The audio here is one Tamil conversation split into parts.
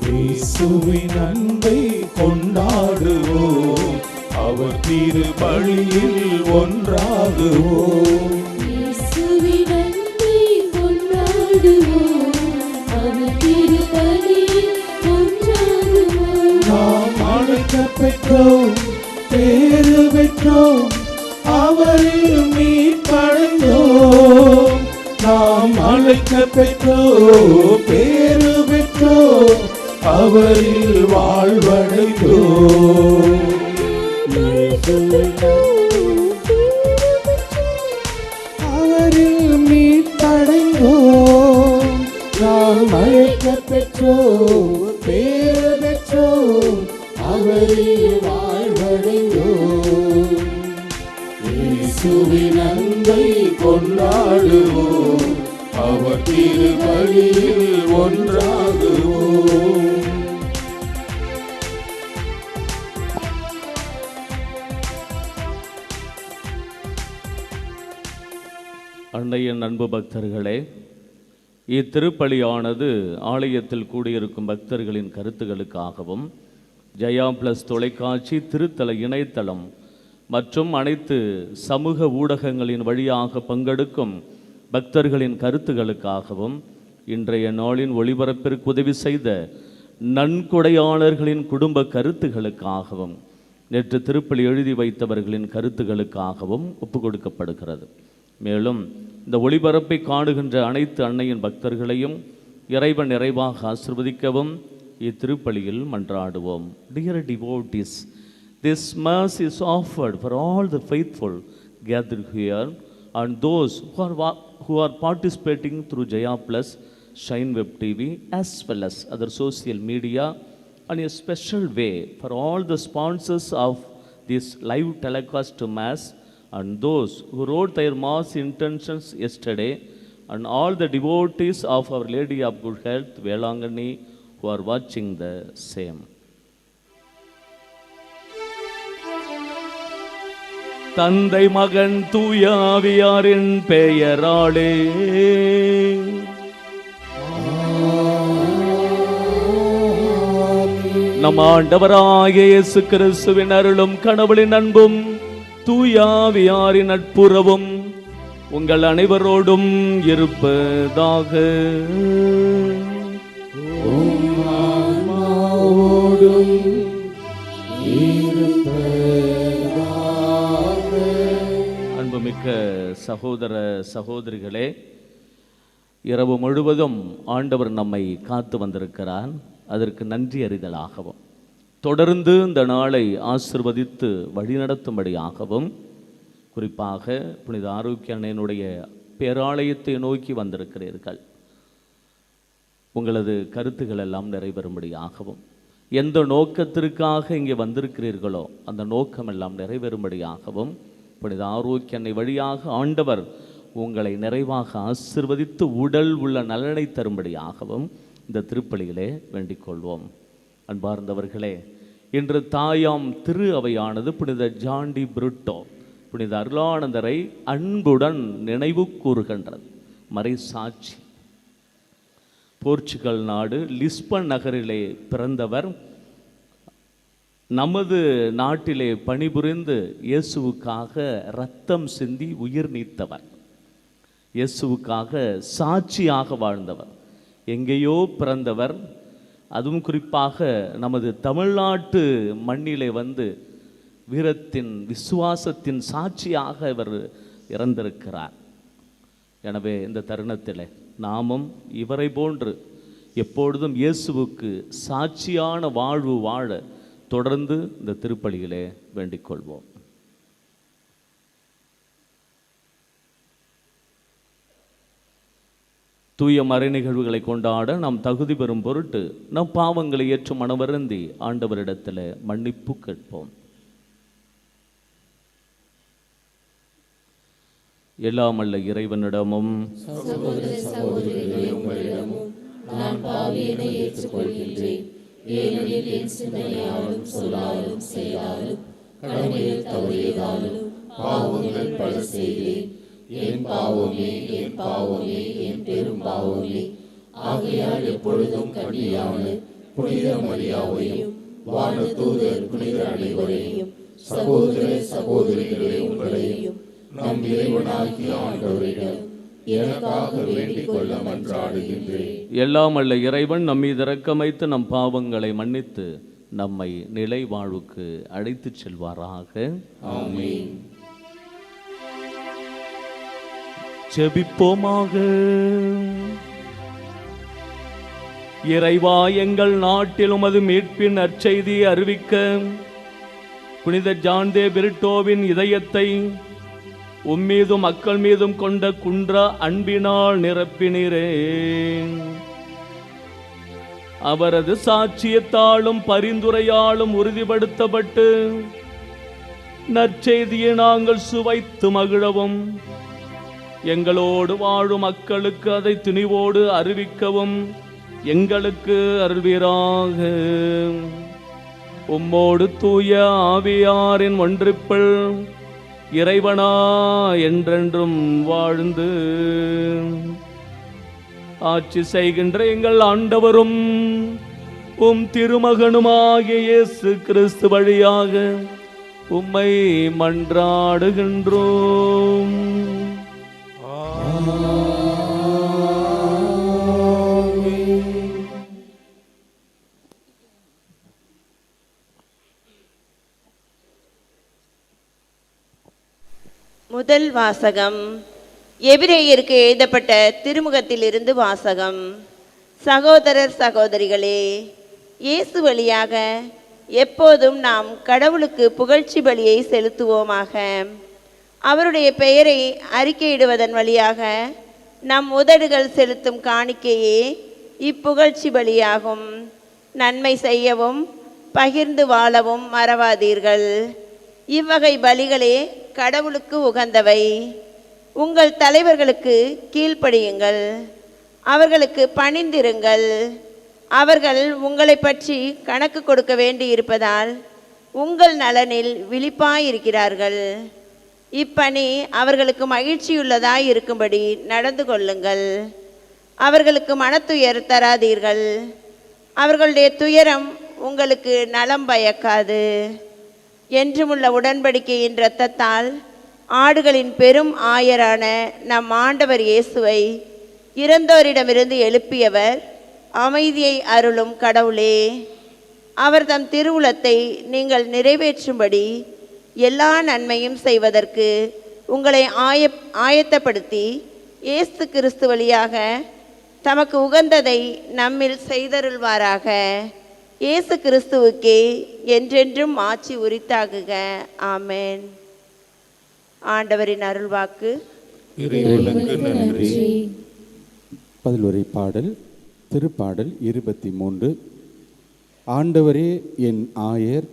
இயேசுவின் அன்பை கொண்டாடுவோம், அவர் திரு பலியில் ஒன்றாகுவோம். இயேசுவின் அன்பை கொண்டாடுவோம், அவர் திரு பலியில் ஒன்றாகுவோம். நாம் அழைக்கப் பெற்றோம், பேறு பெற்றோம், அவரில் மீட்படைந்தோம். நாம் அழைக்கப் பெற்றோம், பேறு பெற்றோம், அவரில் வாழ்வடைந்தோம். அவரில் மீட்படைந்தோம். நாம் அழைக்கப் பெற்றோம், பேறு பெற்றோம், அவரில் வாழ்வடைந்தோம். இயேசுவின் அன்பை கொண்டாடுவோம், அவர் திரு பலியில் ஒன்றாகுவோம். அன்னையின் அன்பு பக்தர்களே, இத்திருப்பலியானது ஆலயத்தில் கூடியிருக்கும் பக்தர்களின் கருத்துகளுக்காகவும் ஜெயா பிளஸ் தொலைக்காட்சி திருத்தல இணையதளம் மற்றும் அனைத்து சமூக ஊடகங்களின் வழியாக பங்கெடுக்கும் பக்தர்களின் கருத்துகளுக்காகவும் இன்றைய நாளின் ஒளிபரப்பிற்கு உதவி செய்த நன்கொடையாளர்களின் குடும்ப கருத்துகளுக்காகவும் நேற்று திருப்பலி எழுதி வைத்தவர்களின் கருத்துகளுக்காகவும் ஒப்பு கொடுக்கப்படுகிறது. மேலும் இந்த ஒளிபரப்பை காணுகின்ற அனைத்து அன்னையின் பக்தர்களையும் இறைவன் நிறைவாக ஆசிர்வதிக்கவும் இத்திருப்பலியில் மன்றாடுவோம். Dear devotees, this mass is offered for all the faithful gathered here and those who are participating through Jaya Plus, Shine Web TV as well as other social media, and a special way for all the sponsors of this live telecast to mass and those who wrote their mass intentions yesterday, and all the devotees of Our Lady of Good Health, Velangani, who are watching the same. தந்தை மகன் தூய ஆவியாரின் பெயராலே நம் ஆண்டவராகிய இயேசு கிறிஸ்துவின் அருளும் கடவுளின் அன்பும் தூய ஆவியாரின் நட்புறவும் உங்கள் அனைவரோடும் இருப்பதாக. அன்புமிக்க சகோதர சகோதரிகளே, இரவு முழுவதும் ஆண்டவர் நம்மை காத்து வந்திருக்கிறார். அதற்கு நன்றி அறிதலாகவும் தொடர்ந்து இந்த நாளை ஆசிர்வதித்து வழிநடத்தும்படியாகவும் குறிப்பாக புனித ஆரோக்கிய அன்னையினுடைய பேராலயத்தை நோக்கி வந்திருக்கிறீர்கள். உங்களது கருத்துக்கள் எல்லாம் நிறைவேறும்படியாகவும் எந்த நோக்கத்திற்காக இங்கே வந்திருக்கிறீர்களோ அந்த நோக்கம் எல்லாம் நிறைவேறும்படியாகவும் புனித ஆரோக்கிய அன்னை வழியாக ஆண்டவர் உங்களை நிறைவாக ஆசிர்வதித்து உடல் உள்ள நலனை தரும்படியாகவும் இந்த திருப்பலியிலே வேண்டிக் கொள்வோம். அன்பார்ந்தவர்களே, இன்று தாயாம் திரு அவையானது புனித ஜான் டி புருட்டோ புனித அருளானந்தரை அன்புடன் நினைவு கூறுகின்றது. மறை சாட்சி. போர்ச்சுகல் நாடு லிஸ்பன் நகரிலே பிறந்தவர். நமது நாட்டிலே பணிபுரிந்து இயேசுவுக்காக இரத்தம் சிந்தி உயிர் நீத்தவர். இயேசுவுக்காக சாட்சியாக வாழ்ந்தவர். எங்கேயோ பிறந்தவர். அதுவும் குறிப்பாக நமது தமிழ்நாட்டு மண்ணிலே வந்து வீரத்தின் விசுவாசத்தின் சாட்சியாக இவர் இறந்திருக்கிறார். எனவே இந்த தருணத்தில் நாமும் இவரை போன்று எப்பொழுதும் இயேசுவுக்கு சாட்சியான வாழ்வு வாழ தொடர்ந்து இந்த திருப்பலியிலே வேண்டிக் கொள்வோம். தூய மறை நிகழ்வுகளை கொண்டாட நாம் தகுதி பெறும் பொருட்டு நம் பாவங்களை ஏற்று மனவருந்தி ஆண்டவரிடத்தில் மன்னிப்பு கேட்போம். எல்லாம் அல்ல இறைவனிடமும் நான் பாவியனை ஏற்றுக்கொள்கின்றேன். ஏனெனில் என் சிந்தனையாலும் சொல்லாலும் செயலாலும் கடமையில் தவறியதாலும் பாவங்கள் பல செய்தேன். என் பாவமே, என் பாவமே, என் பெரும் பாவமே. ஆகையால் எப்பொழுதும் கன்னியான புனித மரியாவையும் வானதூதர் புனிதர் அனைவரையும் சகோதர சகோதரிகளே உங்களையும் நம் இறைவனாகிய ஆண்டவரிடம் எனக்காக வேண்டிக் கொள்ள மன்றாடுகின்றேன். எல்லாம் அல்ல இறைவன் நம் மீது இரக்கம் வைத்து நம் பாவங்களை மன்னித்து நம்மை நிலை வாழ்வுக்கு அழைத்துச் செல்வாராக. ஆமென். ஜெபிப்போமாக. இறைவா, எங்கள் நாட்டில் உமது மீட்பின் நற்செய்தியை அறிவிக்க புனித ஜான் தே பிரிட்டோவின் இதயத்தை உம்மீதும் மக்கள் மீதும் கொண்ட குன்ற அன்பினால் நிரப்பினீரே. அவரது சாட்சியத்தாலும் பரிந்துரையாலும் உறுதிப்படுத்தப்பட்டு நற்செய்தியை நாங்கள் சுவைத்து மகிழவும் எங்களோடு வாழும் மக்களுக்கு அதை துணிவோடு அறிவிக்கவும் எங்களுக்கு அருள்வீராக. உம்மோடு தூய ஆவியாரின் ஒன்றிப்பில் இறைவனா என்றென்றும் வாழ்ந்து ஆட்சி செய்கின்ற எங்கள் ஆண்டவரும் உம் திருமகனுமாகிய இயேசு கிறிஸ்து வழியாக உம்மை மன்றாடுகின்றோம். முதல் வாசகம். எபிரேயருக்கு எழுதப்பட்ட திருமுகத்திலிருந்து வாசகம். சகோதரர் சகோதரிகளே, இயேசு வழியாக எப்போதும் நாம் கடவுளுக்கு புகழ்ச்சி பலியை செலுத்துவோமாக. அவருடைய பெயரை அறிக்கையிடுவதன் வழியாக நம் உதடுகள் செலுத்தும் காணிக்கையே இப்புகழ்ச்சி பலியாகும். நன்மை செய்யவும் பகிர்ந்து வாழவும் மறவாதீர்கள். இவ்வகை பலிகளே கடவுளுக்கு உகந்தவை. உங்கள் தலைவர்களுக்கு கீழ்ப்படியுங்கள், அவர்களுக்கு பணிந்திருங்கள். அவர்கள் உங்களை பற்றி கணக்கு கொடுக்க வேண்டி இருப்பதால் உங்கள் நலனில் விழிப்பாயிருக்கிறார்கள். இப்பணி அவர்களுக்கு மகிழ்ச்சியுள்ளதாய் இருக்கும்படி நடந்து கொள்ளுங்கள். அவர்களுக்கு மனத்துயர் தராதீர்கள். அவர்களுடைய துயரம் உங்களுக்கு நலம் பயக்காது. என்றுமுள்ள உடன்படிக்கையின் இரத்தத்தால் ஆடுகளின் பெரும் ஆயரான நம் ஆண்டவர் இயேசுவை இறந்தோரிடமிருந்து எழுப்பியவர் அமைதியை அருளும் கடவுளே. அவர் தம் திருவுளத்தை நீங்கள் நிறைவேற்றும்படி எல்லா நன்மையும் செய்வதற்கு உங்களை ஆயத்தப்படுத்தி இயேசு கிறிஸ்து வழியாக தமக்கு உகந்ததை நம்மில் செய்தருள்வாராக. இயேசு கிறிஸ்துவுக்கே என்றென்றும் ஆட்சி உரித்தாகுக. ஆமென். ஆண்டவரின் அருள்வாக்கு. இறைவனுக்கு நன்றி. பதிலுரை பாடல் திருப்பாடல் 23. ஆண்டவரே என் ஆயர்,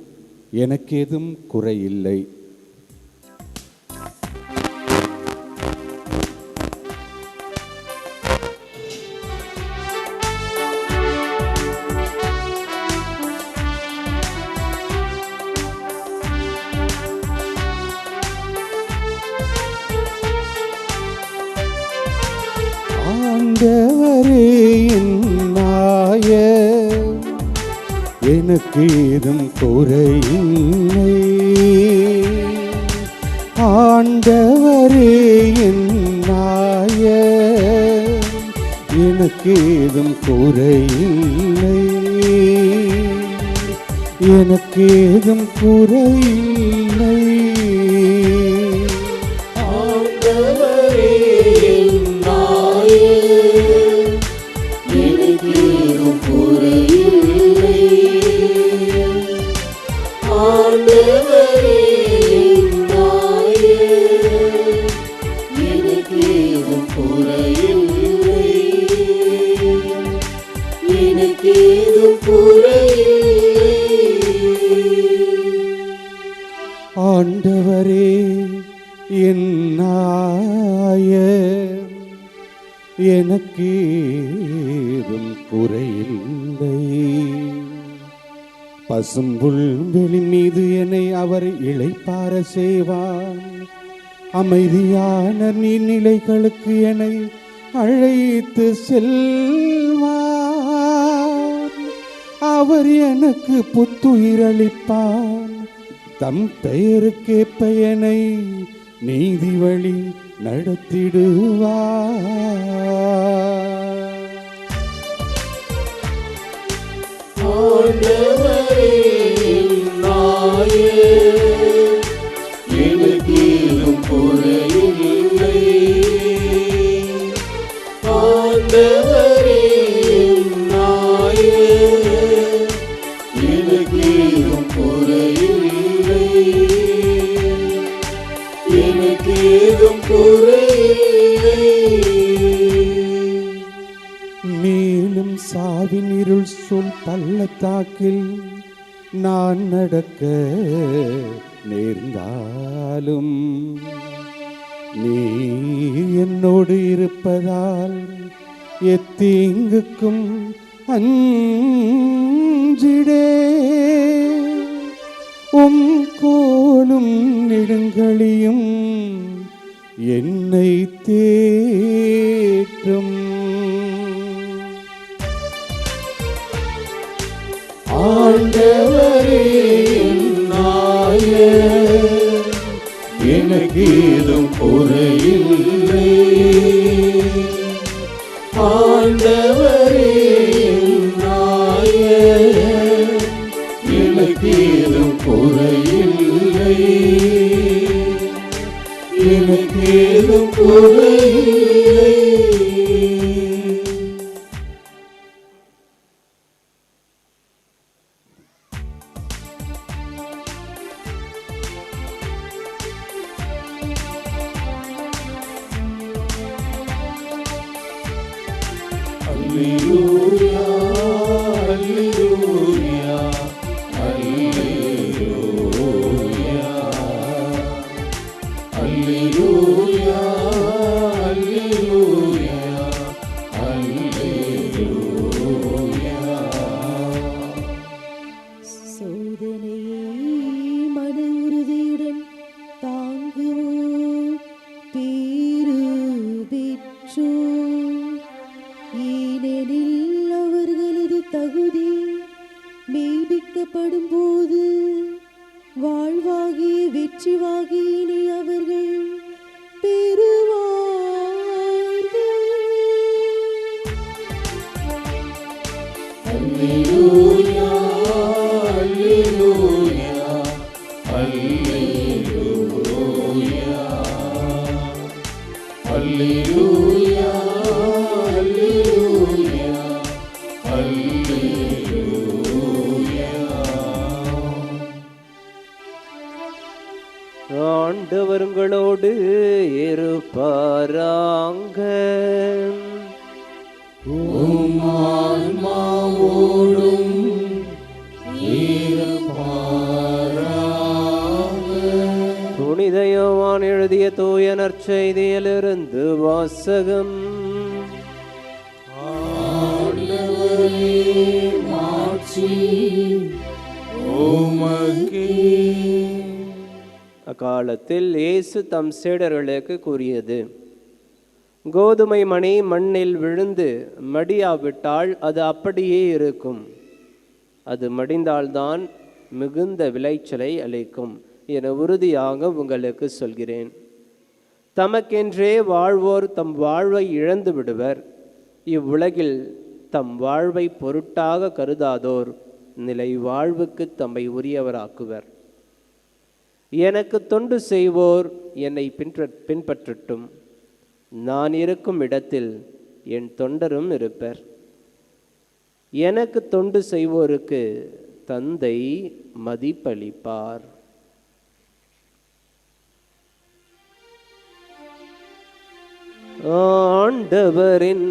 எனக்கேதும் குறையில்லை. ஆண்டவரே என் ஆயர், எனக்கு ஏதும் குறையில்லை. ஆண்டவரே என் ஆயர், எனக்கு ஏதும் குறையில்லை. எனக்கு ஏதும் குறையில்லை. ஆண்டவரே என் ஆயர், எனக்கு ஏதும் குறையில்லை. பசும்புல் வெளி மீது என்னை அவர் இளைப்பார செய்வார். அமைதியான நீர்நிலைகளுக்கு என்னை அழைத்து செல்வார். அவர் எனக்கு புத்துயிரளிப்பார். தம் பெயருக்கேற்ப என்னை நீதி வழி நடத்திடுவார். ஆண்டவரே நாயே, எனக்கு ஏதும் குறையில்லை. ஆண்டவரே நாயே, எனக்கு ஏதும் குறையில்லை. எனக்கு ஏதும் குறையில்லை. மேலும் சாவின் இருள் சொல் பள்ளத்தாக்கில் நான் நடக்க நேர்ந்தாலும் நீ என்னோடு இருப்பதால் எத்தீங்குக்கும் அஞ்சிடே. உம் கோலும் நெடுங்கலியும் என்னை தேற்றும். ஆண்டவரே நாயே, எனக்கு ஏதும் குறையில்லை. ஆண்டவரே நாயே, எனக்கு ஏதும் குறையில்லை. எனக்கு ஏதும் குறையில்லை. Alleluia, alleluia, alleluia, alleluia, alleluia, alleluia. சோதனையை மன உறுதியுடன் தாங்குவோம், பேரு பெற்றோம். ஏனெனில் அவர்களது தகுதி மெய்ப்பிக்கப்படும் போது வாழ்வாகிய வெற்றிவாகியினை அவர்கள் பெறுவார்கள். Alleluia, alleluia, alleluia, alleluia, alleluia, alleluia. ஆண்டவர் உங்களோடு இருப்பாராங்க. உம் ஆன்மாவோடும் இருப்பாராக. புனித யோவான் எழுதிய தூய நற்செய்தியிலிருந்து வாசகம். ஆண்டவரே மாட்சி உமக்கே. அக்காலத்தில் இயேசு தம் சீடர்களுக்கு கூறியது, கோதுமை மணி மண்ணில் விழுந்து மடியாவிட்டால் அது அப்படியே இருக்கும். அது மடிந்தால்தான் மிகுந்த விளைச்சலை அளிக்கும் என உறுதியாக உங்களுக்கு சொல்கிறேன். தமக்கென்றே வாழ்வோர் தம் வாழ்வை இழந்து விடுவர். இவ்வுலகில் தம் வாழ்வை பொருட்டாக கருதாதோர் நிலை வாழ்வுக்கு தம்மை உரியவராக்குவர். எனக்கு தொண்டு செய்வோர் என்னை பின்பற்றட்டும். நான் இருக்கும் இடத்தில் என் தொண்டரும் இருப்பர். எனக்கு தொண்டு செய்வோருக்கு தந்தை மதிப்பளிப்பார். ஆண்டவரின்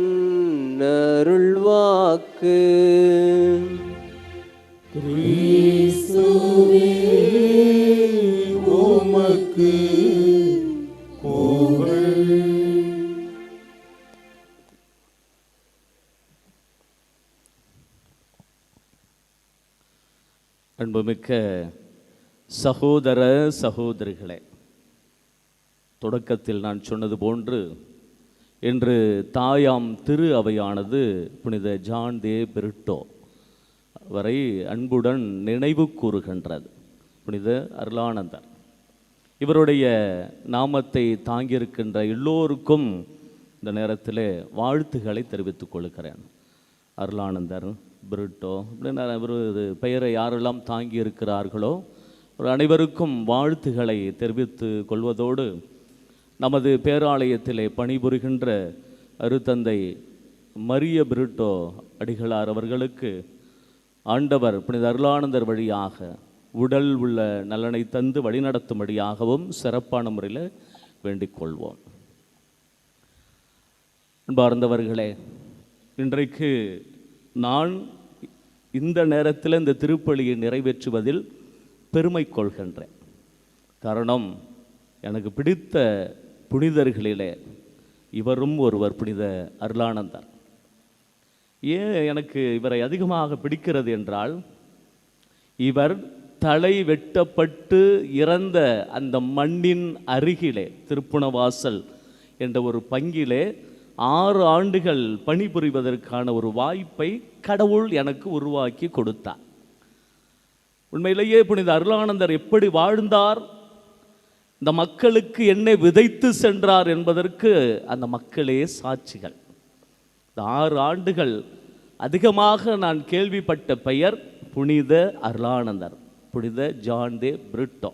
அருள்வாக்கு. கிறிஸ்துவே உமக்கு புகழ். அன்புமிக்க சகோதர சகோதரிகளே, தொடக்கத்தில் நான் சொன்னது போன்று இன்று தாயாம் திரு அவையானது புனித ஜான் தே பிரிட்டோ வரை அன்புடன் நினைவு கூறுகின்றது. புனித அருளானந்தர் இவருடைய நாமத்தை தாங்கியிருக்கின்ற எல்லோருக்கும் இந்த நேரத்தில் வாழ்த்துக்களை தெரிவித்துக் கொள்கிறேன். அருளானந்தர், பிரிட்டோ அப்படின்னு இவர் பெயரை யாரெல்லாம் தாங்கி இருக்கிறார்களோ ஒரு அனைவருக்கும் வாழ்த்துக்களை தெரிவித்து கொள்வதோடு நமது பேராலயத்திலே பணிபுரிகின்ற அருத்தந்தை மரிய பிரிட்டோ அடிகளார் அவர்களுக்கு ஆண்டவர் புனித அருளானந்தர் வழியாக உடல் உள்ள நலனை தந்து வழிநடத்தும்படியாகவும் சிறப்பான முறையில் வேண்டிக் கொள்வோம். அன்பார்ந்தவர்களே, இன்றைக்கு நான் இந்த நேரத்தில் இந்த திருப்பலியை நிறைவேற்றுவதில் பெருமை கொள்கின்றேன். காரணம், எனக்கு பிடித்த புனிதர்களிலே இவரும் ஒருவர், புனித அருளானந்தர். ஏன் எனக்கு இவரை அதிகமாக பிடிக்கிறது என்றால், இவர் தலை வெட்டப்பட்டு இறந்த அந்த மண்ணின் அருகிலே திருப்புணவாசல் என்ற ஒரு பங்கிலே 6 ஆண்டுகள் பணிபுரிவதற்கான ஒரு வாய்ப்பை கடவுள் எனக்கு உருவாக்கி கொடுத்தார். உண்மையிலேயே புனித அருளானந்தர் எப்படி வாழ்ந்தார், இந்த மக்களுக்கு என்ன விதைத்து சென்றார் என்பதற்கு அந்த மக்களே சாட்சிகள். இந்த 6 ஆண்டுகள் அதிகமாக நான் கேள்விப்பட்ட பெயர் புனித அருளானந்தர், புனித ஜான் தே பிரிட்டோ.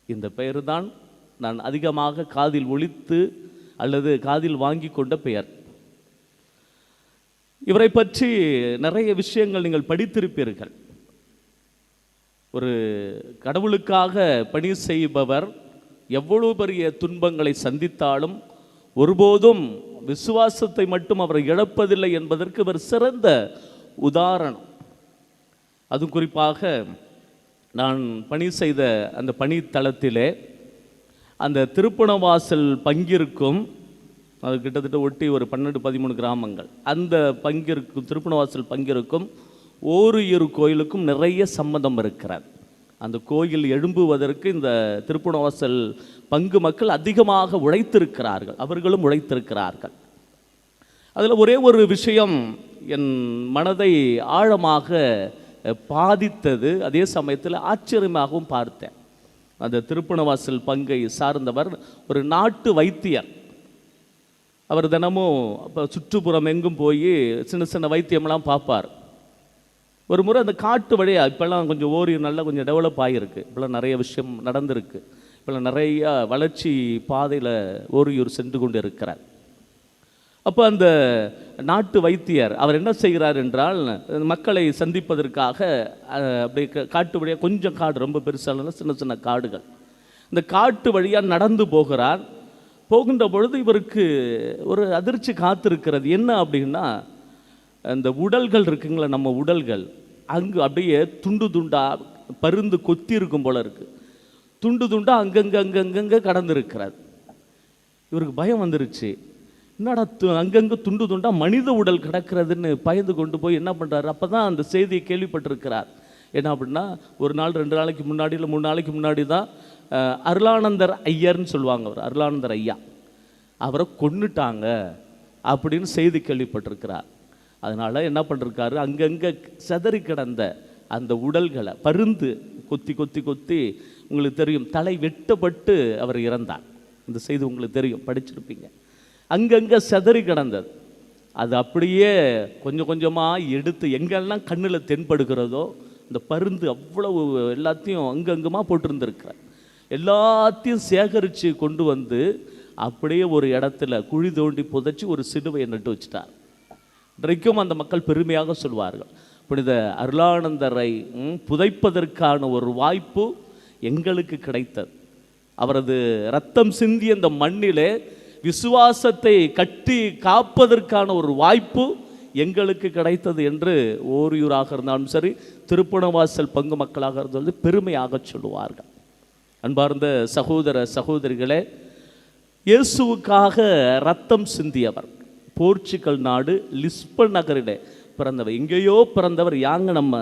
இந்த பெயர் தான் நான் அதிகமாக காதில் ஒலித்து அல்லது காதில் வாங்கி கொண்ட பெயர். இவரை பற்றி நிறைய விஷயங்கள் நீங்கள் படித்திருப்பீர்கள். ஒரு கடவுளுக்காக பணி செய்பவர் எவ்வளவு பெரிய துன்பங்களை சந்தித்தாலும் ஒருபோதும் விசுவாசத்தை மட்டும் அவர் இழப்பதில்லை என்பதற்கு இவர் சிறந்த உதாரணம். அதுவும் குறிப்பாக நான் பணி செய்த அந்த பணித்தளத்திலே அந்த திருப்புணவாசல் பங்கிற்கும், அது கிட்டத்தட்ட ஒட்டி ஒரு 12-13 கிராமங்கள், அந்த பங்கிற்கும் திருப்புணவாசல் பங்கிற்கும் ஓரிரு கோயிலுக்கும் நிறைய சம்மதம் இருக்கிறது. அந்த கோயில் எழும்புவதற்கு இந்த திருப்புணவாசல் பங்கு மக்கள் அதிகமாக உழைத்திருக்கிறார்கள், அவர்களும் உழைத்திருக்கிறார்கள். அதில் ஒரே ஒரு விஷயம் என் மனதை ஆழமாக பாதித்தது, அதே சமயத்தில் ஆச்சரியமாகவும் பார்த்தேன். அந்த திருப்புணவாசல் பங்கை சார்ந்தவர் ஒரு நாட்டு வைத்தியர். அவர் தினமும் இப்போ சுற்றுப்புறம் எங்கும் போய் சின்ன சின்ன வைத்தியம்லாம் பார்ப்பார். ஒரு முறை அந்த காட்டு வழியாக, இப்போல்லாம் கொஞ்சம் ஓரியூர் நல்லா கொஞ்சம் டெவலப் ஆகியிருக்கு, இப்போல்லாம் நிறைய விஷயம் நடந்திருக்கு, இப்போல்லாம் நிறைய வளர்ச்சி பாதையில் ஓரியூர் சென்று கொண்டு இருக்கிறார். அப்போ அந்த நாட்டு வைத்தியர் அவர் என்ன செய்கிறார் என்றால், மக்களை சந்திப்பதற்காக அப்படி காட்டு வழியாக, கொஞ்சம் காடு ரொம்ப பெருசான சின்ன சின்ன காடுகள், இந்த காட்டு வழியாக நடந்து போகிறார். போகின்ற பொழுது இவருக்கு ஒரு அதிர்ச்சி காத்திருக்கிறது. என்ன அப்படின்னா, அந்த உடல்கள் இருக்குங்களா, நம்ம உடல்கள் அங்கு அப்படியே துண்டு துண்டா பருந்து கொத்தி இருக்கும் போல இருக்கு, துண்டு துண்டா அங்கங்கே கடந்திருக்கிறார். இவருக்கு பயம் வந்துருச்சு. என்னடா அங்கங்கே துண்டு துண்டா மனித உடல் கிடக்கிறதுன்னு பயந்து கொண்டு போய் என்ன பண்ணுறாரு, அப்போ தான் அந்த செய்தியை கேள்விப்பட்டிருக்கிறார். என்ன அப்படின்னா, ஒரு நாள் 2 நாளைக்கு முன்னாடி இல்லை 3 நாளைக்கு முன்னாடி தான் அருளானந்தர் ஐயர்னு சொல்லுவாங்க, அவர் அருளானந்தர் ஐயா, அவரை கொன்னுட்டாங்க அப்படின்னு செய்தி கேள்விப்பட்டிருக்கிறார். அதனால் என்ன பண்ணிருக்காரு, அங்கங்கே செதறி கிடந்த அந்த உடல்களை பருந்து கொத்தி கொத்தி கொத்தி, உங்களுக்கு தெரியும், தலை வெட்டப்பட்டு அவர் இறந்தார். இந்த செய்தி உங்களுக்கு தெரியும், படிச்சிருப்பீங்க. அங்கங்கே செதறி கிடந்தது, அது அப்படியே கொஞ்சம் கொஞ்சமாக எடுத்து எங்கெல்லாம் கண்ணில் தென்படுகிறதோ இந்த பருந்து அவ்வளவு எல்லாத்தையும் அங்கங்கமாக போட்டிருந்துருக்கிறார். எல்லாத்தையும் சேகரித்து கொண்டு வந்து அப்படியே ஒரு இடத்துல குழி தோண்டி புதைச்சி ஒரு சிலுவையை நட்டு வச்சிட்டார். இன்றைக்கும் அந்த மக்கள் பெருமையாக சொல்வார்கள், புனித அருளானந்தரை புதைப்பதற்கான ஒரு வாய்ப்பு எங்களுக்கு கிடைத்தது. அவரது இரத்தம் சிந்திய அந்த மண்ணிலே விசுவாசத்தை கட்டி காப்பதற்கான ஒரு வாய்ப்பு எங்களுக்கு கிடைத்தது என்று ஓரியூராக இருந்தாலும் சரி, திருப்புணவாசல் பங்கு மக்களாக இருந்தாலும் பெருமையாக சொல்லுவார்கள். அன்பார்ந்த சகோதர சகோதரிகளே, இயேசுவுக்காக இரத்தம் சிந்தியவர், போர்ச்சுகல் நாடு லிஸ்பன் நகரிலே பிறந்தவர். எங்கேயோ பிறந்தவர், யாங்க நம்ம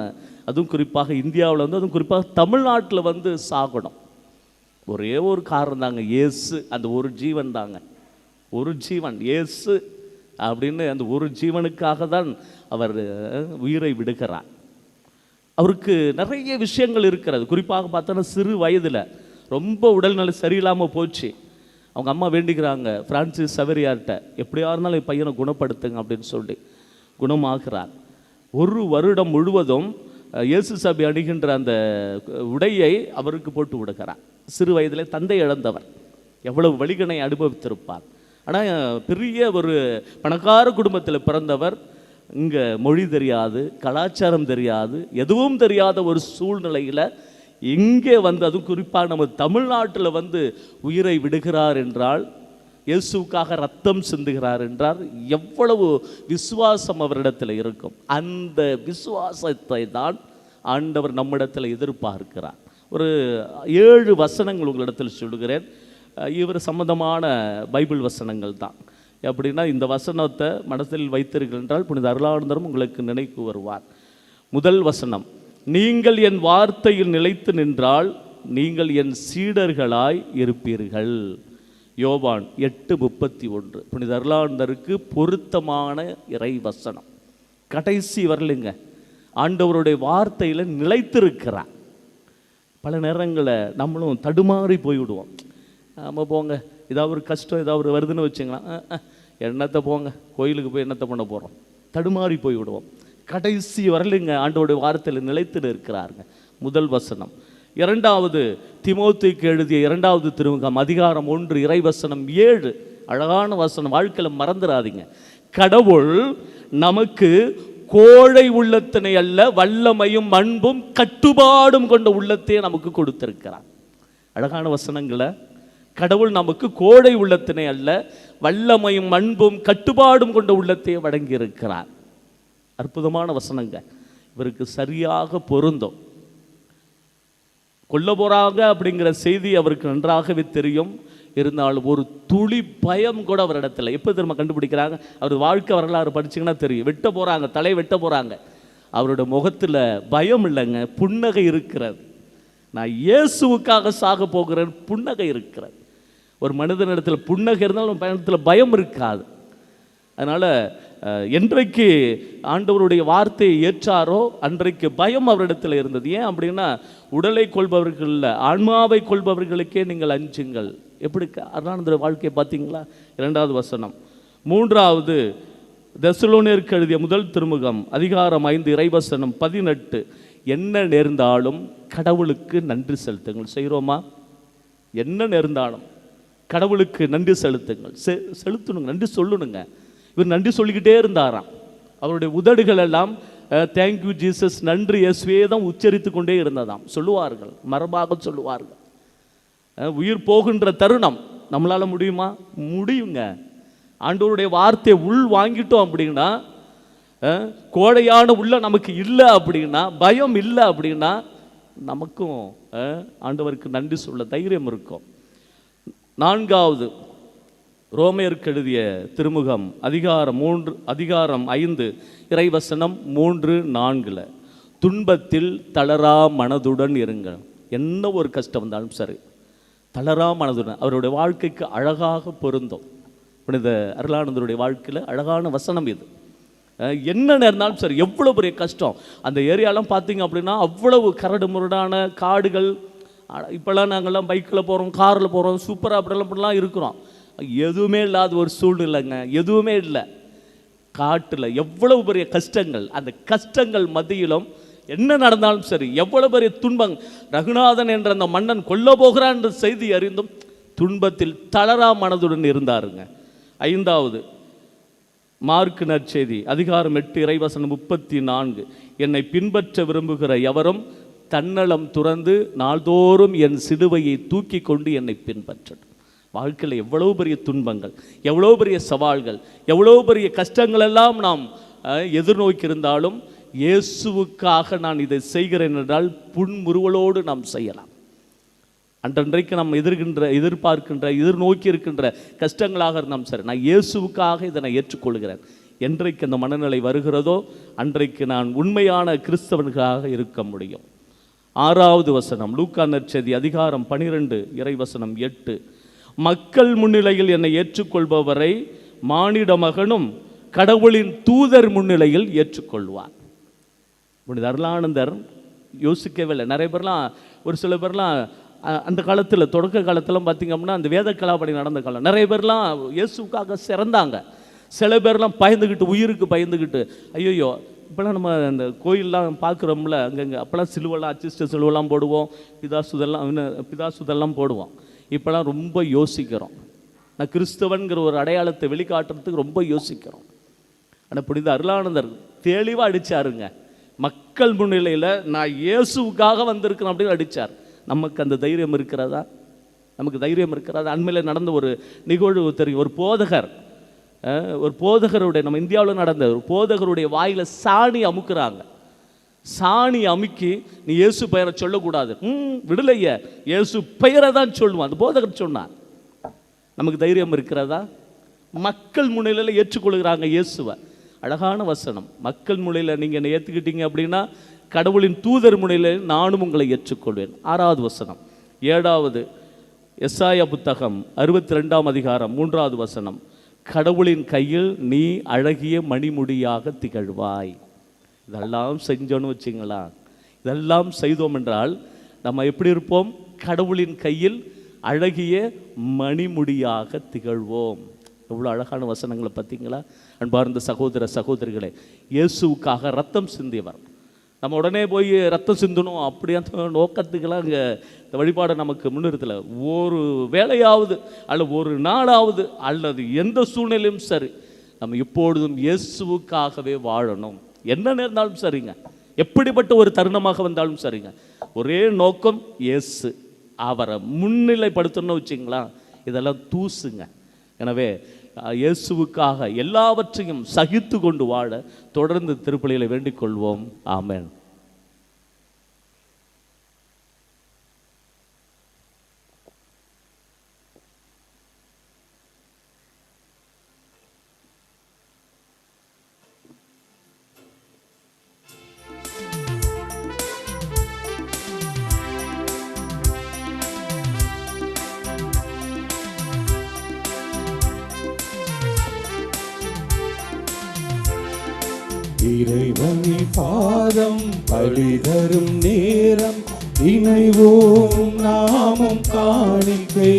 அதுவும் குறிப்பாக இந்தியாவில் வந்து, அதுவும் குறிப்பாக தமிழ்நாட்டில் வந்து சாகணும். ஒரே ஒரு காரணம் தாங்க, இயேசு. அந்த ஒரு ஜீவன் தாங்க, ஒரு ஜீவன் இயேசு அப்படின்னு, அந்த ஒரு ஜீவனுக்காக தான் அவர் உயிரை விடுகிறார். அவருக்கு நிறைய விஷயங்கள் இருக்கிறது. குறிப்பாக பார்த்தோன்னா சிறு வயதில் ரொம்ப உடல்நல சரியில்லாமல் போச்சு. அவங்க அம்மா வேண்டிக்கிறாங்க பிரான்சிஸ் சவேரியார்கிட்ட, எப்படியா இருந்தாலும் என் பையனை குணப்படுத்துங்க அப்படின்னு சொல்லி குணமாகிறார். ஒரு வருடம் முழுவதும் இயேசு சபை அணிகின்ற அந்த உடையை அவருக்கு போட்டு விடுகிறார். சிறு வயதிலே தந்தை இழந்தவர், எவ்வளவு வலிகனை அனுபவித்திருப்பார். ஆனால் பெரிய ஒரு பணக்கார குடும்பத்தில் பிறந்தவர். இங்கே மொழி தெரியாது, கலாச்சாரம் தெரியாது, எதுவும் தெரியாத ஒரு சூழ்நிலையில் இங்கே வந்து, அதுவும் குறிப்பாக நம்ம தமிழ்நாட்டில் வந்து உயிரை விடுகிறார் என்றால், இயேசுக்காக ரத்தம் சிந்துகிறார் என்றால் எவ்வளவு விசுவாசம் அவரிடத்தில் இருக்கும். அந்த விசுவாசத்தை தான் ஆண்டவர் நம்மிடத்தில் எதிர்பார்க்கிறார். ஒரு 7 வசனங்கள் உங்களிடத்தில் சொல்லுகிறேன். இவர் சம்பந்தமான பைபிள் வசனங்கள் தான். அப்படின்னா இந்த வசனத்தை மனதில் வைத்தீர்கள் என்றால் புனித அருளானந்தரும் உங்களுக்கு நினைவு வருவார். முதல் வசனம், நீங்கள் என் வார்த்தையில் நிலைத்து நின்றால் நீங்கள் என் சீடர்களாய் இருப்பீர்கள். யோவான் 8:31 புனித அருளானந்தருக்கு பொருத்தமான இறை வசனம். கடைசி வரலுங்க, ஆண்டவருடைய வார்த்தையில் நிலைத்திருக்கிறார். பல நேரங்களில் நம்மளும் தடுமாறி போய்விடுவோம். நம்ம போங்க, ஏதாவது ஒரு கஷ்டம் ஏதாவது வருதுன்னு வச்சுங்களேன், என்னத்தை போங்க, கோயிலுக்கு போய் என்னத்தை பண்ண போகிறோம், தடுமாறி போய்விடுவோம். கடைசி வரலுங்க ஆண்டவருடைய வார்த்தையில் நிலைத்து இருக்கிறாருங்க. முதல் வசனம். இரண்டாவது, தீமோத்தேயுக்கு எழுதிய 2வது திருமுகம் அதிகாரம் 1 இறைவசனம் 7, அழகான வசனம், வாழ்க்கையில் மறந்துடாதீங்க. கடவுள் நமக்கு கோழை உள்ளத்தினை அல்ல, வல்லமையும் அன்பும் கட்டுப்பாடும் கொண்ட உள்ளத்தையே நமக்கு கொடுத்திருக்கிறார். அழகான வசனங்களை, கடவுள் நமக்கு கோழை உள்ளத்தினை அல்ல, வல்லமையும் அன்பும் கட்டுப்பாடும் கொண்ட உள்ளத்தையே வழங்கி இருக்கிறார். அற்புதமான வசனங்க, இவருக்கு சரியாக பொருந்தும். கொல்ல போறாங்க அப்படிங்கிற செய்தி அவருக்கு நன்றாகவே தெரியும். இருந்தாலும் ஒரு துளி பயம் கூட அவரிடத்துல. எப்போ திரும்ப கண்டுபிடிக்கிறாங்க? அவர் வாழ்க்கை வரலாறு படிச்சிங்கன்னா தெரியும். வெட்ட போகிறாங்க, தலை வெட்ட போகிறாங்க, அவரோட முகத்தில் பயம் இல்லைங்க, புன்னகை இருக்கிறது. நான் இயேசுவுக்காக சாக போகிறேன், புன்னகை இருக்கிறது. ஒரு மனிதனிடத்தில் புன்னகை இருந்தாலும் பயணத்தில் பயம் இருக்காது. அதனால் என்றைக்கு ஆண்டவருடைய வார்த்தையை ஏற்றாரோ அன்றைக்கு பயம் அவரிடத்தில் இருந்தது. ஏன் அப்படின்னா, உடலை கொள்பவர்கள் இல்லை, ஆன்மாவை கொள்பவர்களுக்கே நீங்கள் அஞ்சுங்கள். எப்படி அருளானந்தர் வாழ்க்கையை பார்த்தீங்களா? 2வது வசனம். 3வது, தெசலோனியருக்கு எழுதிய முதல் திருமுகம் அதிகாரம் 5 இறைவசனம் 18, என்ன நேர்ந்தாலும் கடவுளுக்கு நன்றி செலுத்துங்கள். செய்கிறோமா? என்ன நேர்ந்தாலும் கடவுளுக்கு நன்றி செலுத்துங்கள். செலுத்தணுங்க, நன்றி சொல்லணுங்க. இவர் நன்றி சொல்லிக்கிட்டே இருந்தாராம். அவருடைய உதடுகள் எல்லாம் தேங்க்யூ ஜீசஸ், நன்றி இயேசுவே தான் உச்சரித்து கொண்டே இருந்ததாம். சொல்லுவார்கள், மரபாக சொல்லுவார்கள். உயிர் போகின்ற தருணம் நம்மளால் முடியுமா? முடியுங்க. ஆண்டவருடைய வார்த்தையை உள் வாங்கிட்டோம் அப்படின்னா, கோடையான உள்ள நமக்கு இல்லை அப்படின்னா, பயம் இல்லை அப்படின்னா, நமக்கும் ஆண்டவருக்கு நன்றி சொல்ல தைரியம் இருக்கும். 4வது, ரோமையருக்கு எழுதிய திருமுகம் அதிகாரம் 5 இறைவசனம் 3-4, துன்பத்தில் தளரா மனதுடன் இருங்கள். என்ன ஒரு கஷ்டம் வந்தாலும் சரி, தளரா மனதுடன். அவருடைய வாழ்க்கைக்கு அழகாக பொருந்தும். புனித அருளானந்தருடைய வாழ்க்கையில் அழகான வசனம் இது. என்ன நேர்ந்தாலும் சரி, எவ்வளோ பெரிய கஷ்டம். அந்த ஏரியாலாம் பார்த்தீங்க அப்படின்னா அவ்வளவு கரடு முரடான காடுகள். இப்போல்லாம் நாங்கள்லாம் பைக்கில் போகிறோம், காரில் போகிறோம், சூப்பராக அப்படிலாம் இருக்கிறோம். எதுவுமே இல்லாத ஒரு சூழ்நிலைங்க, எதுவுமே இல்லை. காட்டில் எவ்வளவு பெரிய கஷ்டங்கள். அந்த கஷ்டங்கள் மத்தியிலும் என்ன நடந்தாலும் சரி, எவ்வளவு பெரிய துன்பம், ரகுநாதன் என்ற அந்த மன்னன் கொல்ல போகிறான் என்ற செய்தி அறிந்தும் துன்பத்தில் தளரா மனதுடன் இருந்தாருங்க. 5வது, மார்க்கு நற்செய்தி அதிகாரம் 8 இறைவசனம் 34, என்னை பின்பற்ற விரும்புகிற எவரும் தன்னலம் துறந்து நாள்தோறும் என் சிலுவையை தூக்கி கொண்டு என்னை பின்பற்றட்டும். வாழ்க்கையில் எவ்வளோ பெரிய துன்பங்கள், எவ்வளோ பெரிய சவால்கள், எவ்வளோ பெரிய கஷ்டங்கள் எல்லாம் நாம் எதிர்நோக்கி இருந்தாலும், இயேசுவுக்காக நான் இதை செய்கிறேன் என்றால் புன்முறுவலோடு நாம் செய்யலாம். அன்றன்றைக்கு நாம் எதிர்நோக்கி இருக்கின்ற கஷ்டங்களாக இருந்தாலும் சரி, நான் இயேசுவுக்காக இதை நான் ஏற்றுக்கொள்கிறேன் என்றைக்கு அந்த மனநிலை வருகிறதோ அன்றைக்கு நான் உண்மையான கிறிஸ்தவர்களாக இருக்க முடியும். 6வது வசனம், லூக்கா நற்செய்தி அதிகாரம் 12 இறைவசனம் 8, மக்கள் முன்னிலையில் என்னை ஏற்றுக்கொள்பவரை மானிட மகனும் கடவுளின் தூதர் முன்னிலையில் ஏற்றுக்கொள்வார். புனித அருளானந்தர் யோசிக்கவே இல்லை. நிறைய பேர்லாம், ஒரு சில பேர்லாம் அந்த காலத்தில், தொடக்க காலத்தில் பார்த்திங்க அப்படின்னா அந்த வேத கலாபடி நடந்த காலம், நிறைய பேர்லாம் இயேசுக்காக சிறந்தாங்க. சில பேர்லாம் பயந்துக்கிட்டு, உயிருக்கு பயந்துக்கிட்டு, ஐயோ இப்போலாம் நம்ம அந்த கோயிலெலாம் பார்க்குறோம்ல, அங்கங்கே அப்போல்லாம் சிலுவெல்லாம், அச்சிஷ்ட சிலுவெல்லாம் போடுவோம், பிதாசுதெல்லாம் போடுவோம். இப்போலாம் ரொம்ப யோசிக்கிறோம். நான் கிறிஸ்தவன்கிற ஒரு அடையாளத்தை வெளிக்காட்டுறதுக்கு ரொம்ப யோசிக்கிறோம். ஆனால் புனித அருளானந்தர் தெளிவாக அடித்தாருங்க. மக்கள் முன்னிலையில் நான் இயேசுக்காக வந்திருக்கிறேன் அப்படின்னு அடித்தார். நமக்கு அந்த தைரியம் இருக்கிறதா? நமக்கு தைரியம் இருக்கிறதா? அண்மையில் நடந்த ஒரு நிகழ்வு தெரியும். ஒரு போதகருடைய, நம்ம இந்தியாவில் நடந்த ஒரு போதகருடைய வாயில் சாணி அமுக்குறாங்க. சாணி அமுக்கி நீ இயேசு பெயரை சொல்லக்கூடாது. விடலைய, இயேசு பெயரை தான் சொல்லுவான் அந்த போதகர் சொன்னார். நமக்கு தைரியம் இருக்கிறதா? மக்கள் முன்னிலையில் ஏற்றுக்கொள்கிறாங்க இயேசுவை. அழகான வசனம். மக்கள் முன்னிலையில் நீங்கள் என்னை ஏற்றுக்கிட்டீங்க அப்படின்னா கடவுளின் தூதர் முன்னிலையில் நானும் உங்களை ஏற்றுக்கொள்வேன். 6வது வசனம், 7வது எசாயா புத்தகம் 62ஆம் அதிகாரம் 3வது வசனம், கடவுளின் கையில் நீ அழகிய மணிமுடியாக திகழ்வாய். இதெல்லாம் செஞ்சோன்னு வச்சிங்களா, இதெல்லாம் செய்தோம் என்றால் நம்ம எப்படி இருப்போம்? கடவுளின் கையில் அழகிய மணிமுடியாக திகழ்வோம். எவ்வளோ அழகான வசனங்களை பார்த்தீங்களா? அன்பார்ந்த சகோதர சகோதரிகளே, இயேசுவுக்காக ரத்தம் சிந்தியவர். நம்ம உடனே போய் ரத்தம் சிந்தணும் அப்படியான நோக்கத்துக்கெல்லாம் இங்கே இந்த வழிபாடை நமக்கு முன்னிறுத்தலை. ஒரு வேளையாவது அல்லது ஒரு நாளாவது அல்லது எந்த சூழ்நிலையும் சரி, நம்ம எப்பொழுதும் இயேசுவுக்காகவே வாழணும். என்ன நேர்ந்தாலும் சரிங்க, எப்படிப்பட்ட ஒரு தருணமாக வந்தாலும் சரிங்க, ஒரே நோக்கம் இயேசு. அவரை முன்னிலைப்படுத்தணும்னு வச்சிங்களா, இதெல்லாம் தூசுங்க. எனவே இயேசுவுக்காக எல்லாவற்றையும் சகித்து கொண்டு வாழ தொடர்ந்து திருப்பலிகளை வேண்டிக் கொள்வோம். ஆமென். இறைவனின் பாதம் பலி தரும் நேரம், இணைவோம் நாமும் காணிக்கை.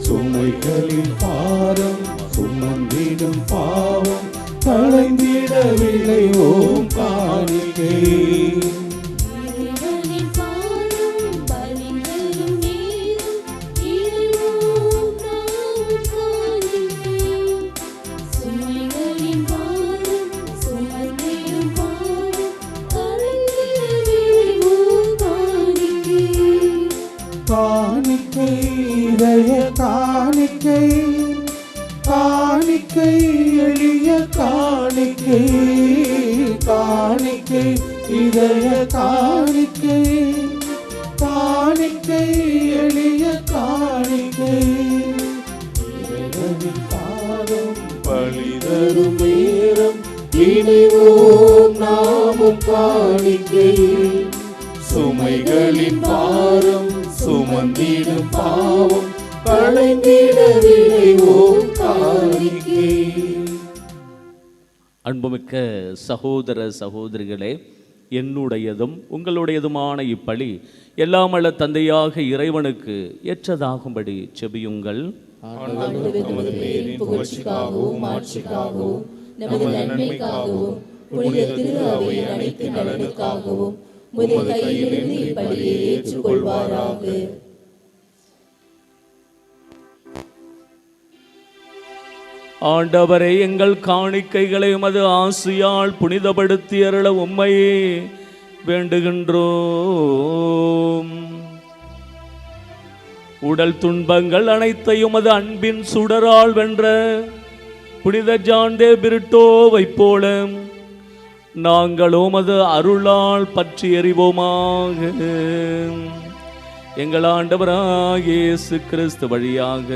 சுமைகளின் பாரம் சுமந்திடும் பாவம் களைந்திட விளைவோம் காணிக்கை. காணிக்கை இதய காணிக்கை, காணிக்கை எளிய காணிக்கை, காணிக்கை இதய காணிக்கை, காணிக்கை எளிய காணிக்கை. இறைவனின் பாதம் பலி தரும் நேரம், இணைவோம் நாமும் காணிக்கை. சுமைகளின் பாரம் சுமந்திடும் பாவம் களைந்திட விளைவோம் காணிக்கை. அன்புமிக்க சகோதர சகோதரிகளே, என்னுடையதும் உங்களுடையதுமான இப்பலி எல்லாம் வல்ல தந்தையாக இறைவனுக்கு ஏற்றதாகும்படி செபியுங்கள். புகழ்ச்சிக்காகவும் ஆட்சிக்காகவும் நமது நன்மைக்காகவும் புனித திரு அவை அனைத்து நலனுக்காகவும் உமது கையிலிருந்து இப்பலியை ஏற்றுக்கொள்வாராக. ஆண்டவரே, எங்கள் காணிக்கைகளை உமது ஆசியால் புனிதப்படுத்தி அருள உம்மையே வேண்டுகின்றோம். உடல் துன்பங்கள் அனைத்தையும் உமது அன்பின் சுடரால் வென்ற புனித ஜான் தே பிரிட்டோவை போல நாங்களும் உமது அருளால் பற்றி எறிவோமாக. எங்கள் ஆண்டவராகிய இயேசு கிறிஸ்து வழியாக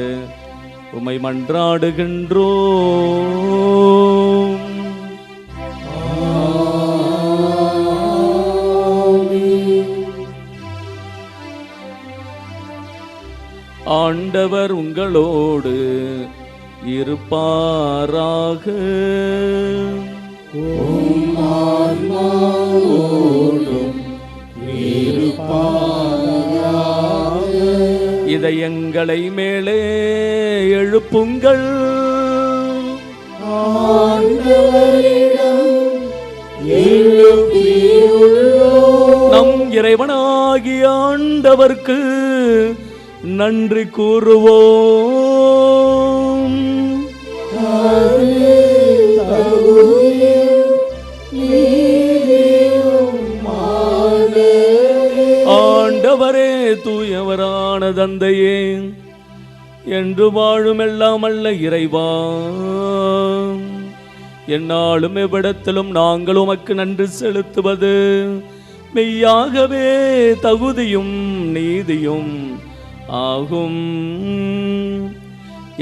உம்மை மன்றாடுகின்றோம். ஆண்டவர் உங்களோடு இருப்பாராக. இதயங்களை மேலே எழுப்புங்கள். நம் இறைவனாகிய ஆண்டவர்க்கு நன்றி கூறுவோம். ஆண்டவரே, தூயவரான தந்தையே, என்று வாழும் எல்லாம் அல்ல இறைவா, என்னாலும் எவ்விடத்திலும் நாங்கள் உமக்கு நன்றி செலுத்துவது மெய்யாகவே தகுதியும் நீதியும் ஆகும்.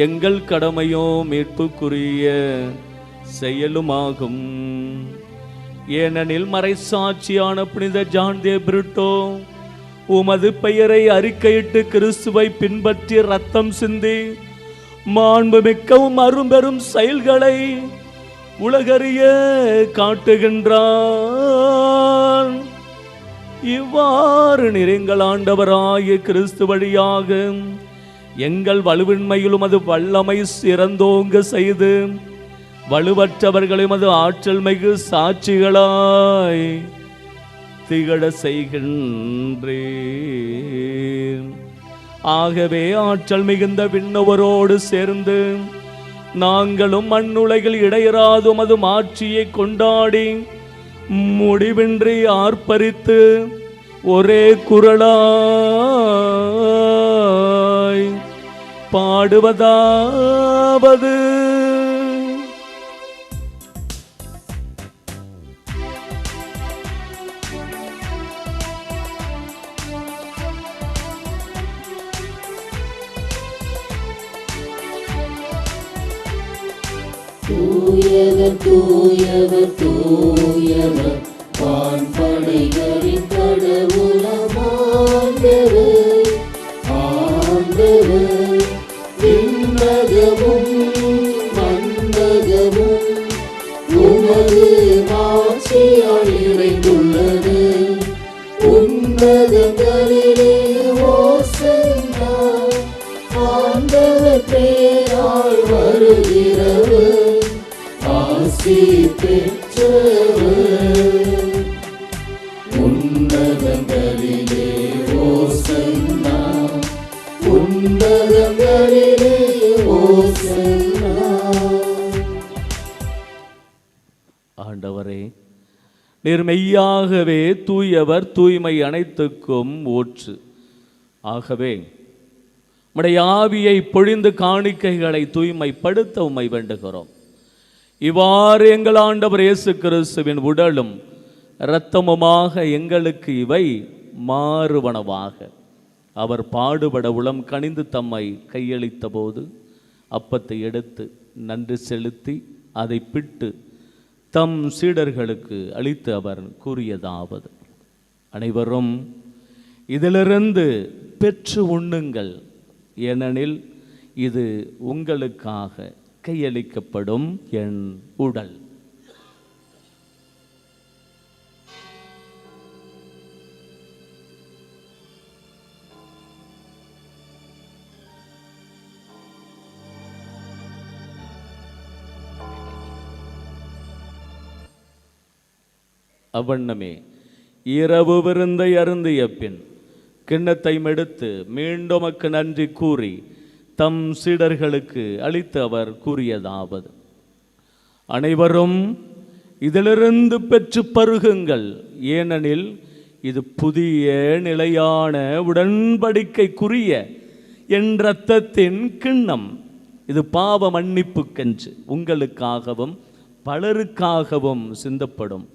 எங்கள் கடமையோ மீட்புக்குரிய செயலுமாகும். ஏனெனில் மறைசாட்சியான புனித ஜான் தே பிரிட்டோ உமது பெயரை அறிக்கையிட்டு கிறிஸ்துவை பின்பற்றி ரத்தம் சிந்தி மாண்புமிக்கவும் அரும்பெரும் செயல்களை உலகறிய காட்டுகின்றான். இவ்வாறு எங்கள் ஆண்டவராகிய கிறிஸ்து வழியாக எங்கள் வலுவின்மையிலும் அது வல்லமை சிறந்தோங்க செய்து வலுவற்றவர்களையும் அது ஆற்றல் மிகு சாட்சிகளாய் திகழ செய்கின்றேன். ஆகவே ஆற்றல் மிகுந்த விண்ணவரோடு சேர்ந்து நாங்களும் மண்ணுலகில் இடையராதும் அது மாட்சியை கொண்டாடி முடிவின்றி ஆர்ப்பரித்து ஒரே குரலாய் பாடுவதாவது: தூயவர் தூயவர் தூயவர் வான்படைகளின் கடவுளமாண்டவர். ஆண்டவர் விண்ணகமும் மண்ணகமும் உமது மாட்சியால் நிறைந்துள்ளது. உன்னதங்களிலே ஓசன்னா, ஆண்டவர் பெயரால் வருகிறவர் ஆசி பெற்றவர். உன்னதங்களிலே ஓசன்னா, உன்னதங்களிலே ஓசன்னா. ஆண்டவரே, நீர் மெய்யாகவே தூயவர், தூய்மை அனைத்துக்கும் ஊற்று. ஆகவே உம்முடைய ஆவியை பொழிந்து காணிக்கைகளை தூய்மைப்படுத்த உம்மை வேண்டுகிறோம். இவ்வாறு எங்கள் ஆண்டவர் இயேசு கிறிஸ்துவின் உடலும் இரத்தமுமாக எங்களுக்கு இவை மாறுவனவாக. அவர் பாடுபட உளம் கனிந்து தம்மை கையளித்த போது அப்பத்தை எடுத்து நன்றி செலுத்தி அதை பிட்டு தம் சீடர்களுக்கு அளித்து அவர் கூறியதாவது: அனைவரும் இதிலிருந்து பெற்று உண்ணுங்கள், ஏனெனில் இது உங்களுக்காக கையளிக்கப்படும் என் உடல். அவ்வண்ணமே இரவு விருந்தை அருந்திய பின் கிண்ணத்தை எடுத்து மீண்டும் நன்றி கூறி தம் சீடர்களுக்கு அளித்து அவர் கூறியதாவது: அனைவரும் இதிலிருந்து பெற்று பருகுங்கள், ஏனெனில் இது புதிய நிலையான உடன்படிக்கைக்குரிய என் இரத்தத்தின் கிண்ணம். இது பாவ மன்னிப்புக்கென்று உங்களுக்காகவும் பலருக்காகவும் சிந்தப்படும்.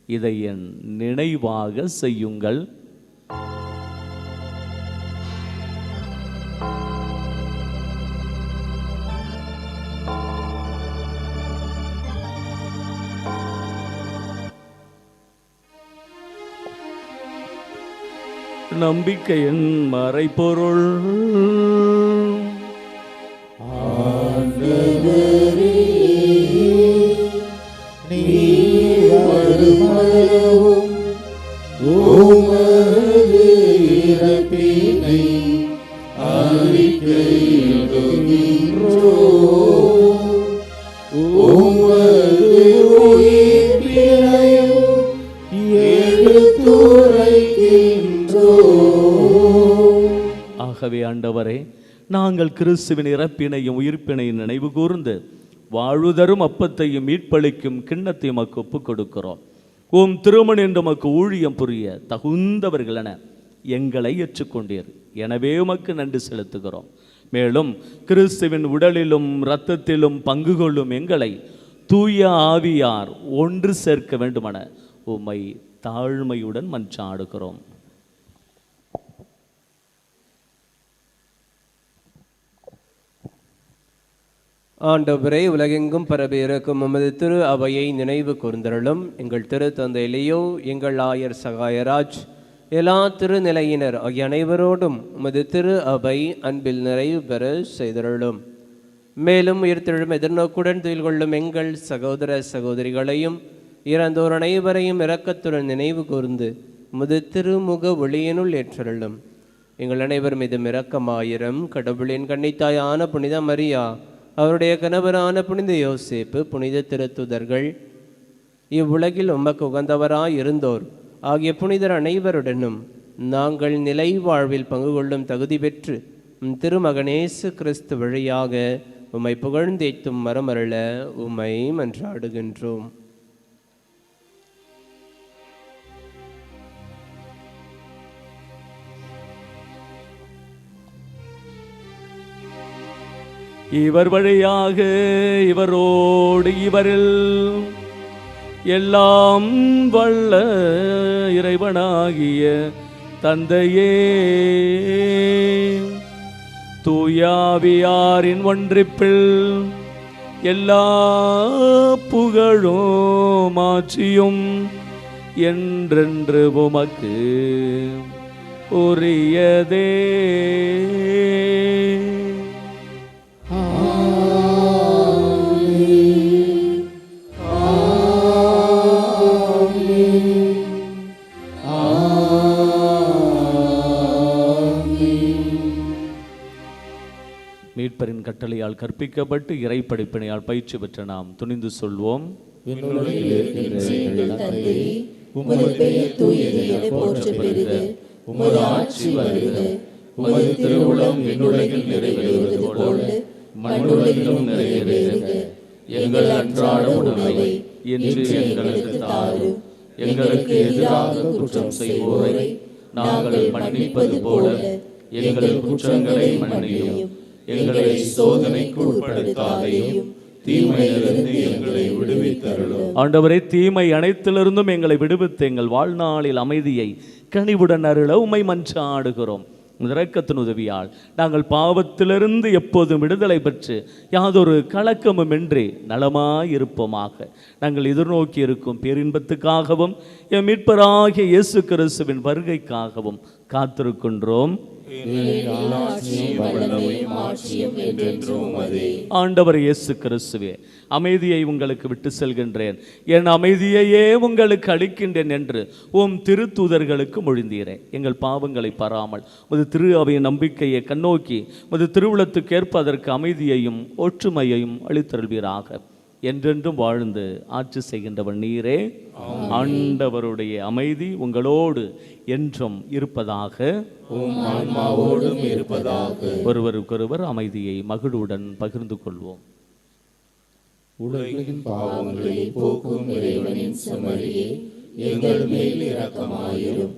இதை என் நினைவாக செய்யுங்கள். நம்பிக்கையின் மறைபொருள். ஆண்டவரே, நீர் வருமளவும் உமது இறப்பினை உமது உயிர்ப்பினையும் எடுத்துரைக்கின்றோம். ஆகவே ஆண்டவரே, நாங்கள் கிறிஸ்துவின் இறப்பினையும் உயிர்ப்பினையும் நினைவு கூர்ந்து வாழ்வுதரும் அப்பத்தையும் மீட்பளிக்கும் கிண்ணத்தையும் மக்கு ஒப்புக் கொடுக்கிறோம். உம் திருமணி என்று மக்கு ஊழியம் புரிய தகுந்தவர்கள் என எங்களை ஏற்றுக்கொண்டீர். எனவே உமக்கு நன்றி செலுத்துகிறோம். மேலும் கிறிஸ்துவின் உடலிலும் இரத்தத்திலும் பங்கு கொள்ளும் எங்களை தூய ஆவியார் ஒன்று சேர்க்க வேண்டுமென உம்மை தாழ்மையுடன் மன்றாடுகிறோம். ஆண்டவரே, உலகெங்கும் பரவி இருக்கும் உமது திரு அவையை நினைவு கூர்ந்தருளும். எங்கள் திரு தந்தை லியோ, எங்கள் ஆயர் சகாயராஜ், எல்லா திருநிலையினர் ஆகிய அனைவரோடும் உமது திரு அவை அன்பில் நிறைவு பெற செய்தருளும். மேலும் உயிர்த்தெழும் எதிர்நோக்குடன் துயில் கொள்ளும் எங்கள் சகோதர சகோதரிகளையும் இறந்தோர் அனைவரையும் இரக்கத்துடன் நினைவு கூர்ந்து உமது திருமுக ஒளியினுள் ஏற்றருளும். எங்கள் அனைவர் மீதும் இரக்கமாயிரம். கடவுளின் கன்னித்தாயான புனித மரியா, அவருடைய கணவரான புனித யோசேப்பு, புனித திருத்துதர்கள், இவ்வுலகில் உமக்கு உகந்தவராய் இருந்தோர் ஆகிய புனிதர் அனைவருடனும் நாங்கள் நிலை வாழ்வில் பங்கு கொள்ளும் தகுதி பெற்று திருமகனேசு கிறிஸ்து வழியாக உம்மை புகழ்ந்தேத்தும் மரமருள உம்மை மன்றாடுகின்றோம். இவர் வழியாக இவரோடு இவரில் எல்லாம் வல்ல இறைவனாகிய தந்தையே, தூயாவியாரின் ஒன்றிப்பில் எல்லா புகழும் ஆட்சியும் என்றென்று உமக்கு உரியதே. மீட்பரின் கட்டளையால் கற்பிக்கப்பட்டு இறை படிப்பினையால் பயிற்சி பெற்ற நாம் துணிந்து சொல்வோம். உமது பெயர் தூயது என போற்றப் பெறுக. உமது ஆட்சி வருக. உமது திருவுளம் விண்ணுலகில் நிறைவேறுவது போல மண்ணுலகிலும் நிறைவேறுக. எங்கள் அன்றாட உணவை இன்று எங்களுக்கு தாரும். எங்களுக்கு எதிராக குற்றம் செய்வோரை நாங்கள் மன்னிப்பது போல எங்கள் குற்றங்களை மன்னியும். எங்களை சோதனைக்கு உட்படுத்தாதையும் தீமையிலிருந்து எங்களை விடுவித்தருளும். ஆண்டவரே, தீமை அனைத்திலிருந்தும் எங்களை விடுவித்து எங்கள் வாழ்நாளில் அமைதியை கனிவுடன் அருள உம்மை மன்றாடுகிறோம். இரக்கத்தின் உதவியால் நாங்கள் பாவத்திலிருந்து எப்போதும் விடுதலை பெற்று யாதொரு கலக்கமும் இன்றி நலமாயிருப்போமாக. நாங்கள் எதிர்நோக்கி இருக்கும் பேரின்பத்துக்காகவும் எம் மீட்பராகிய இயேசு கிறிஸ்துவின் வருகைக்காகவும் காத்திருக்கின்றோம். ஆண்டவர் இயேசு கிறிஸ்துவே, அமைதியை உங்களுக்கு விட்டு செல்கின்றேன், என் அமைதியையே உங்களுக்கு அளிக்கின்றேன் என்று உம் திருத்தூதர்களுக்கு மொழிந்தீரே. எங்கள் பாவங்களை பாராமல் உமது திரு அவையின் நம்பிக்கையை கண்ணோக்கி உமது திருவுளத்துக்கு ஏற்ப அதற்கு அமைதியையும் ஒற்றுமையையும் அளித்தருள்வீராக. என்றென்றும் வாழ்ந்து ஆட்சி செய்கின்றவர் நீரே. ஆண்டவருடைய அமைதி உங்களோடு என்றும் இருப்பதாக, ஒருவருக்கொருவர் அமைதியை மகிழ்வுடன் பகிர்ந்து கொள்வோம். உலகின் பாவங்களை போக்கும் இறைவனின் செம்மறியே, எங்கள் மேல் இரக்கமாயிரும்.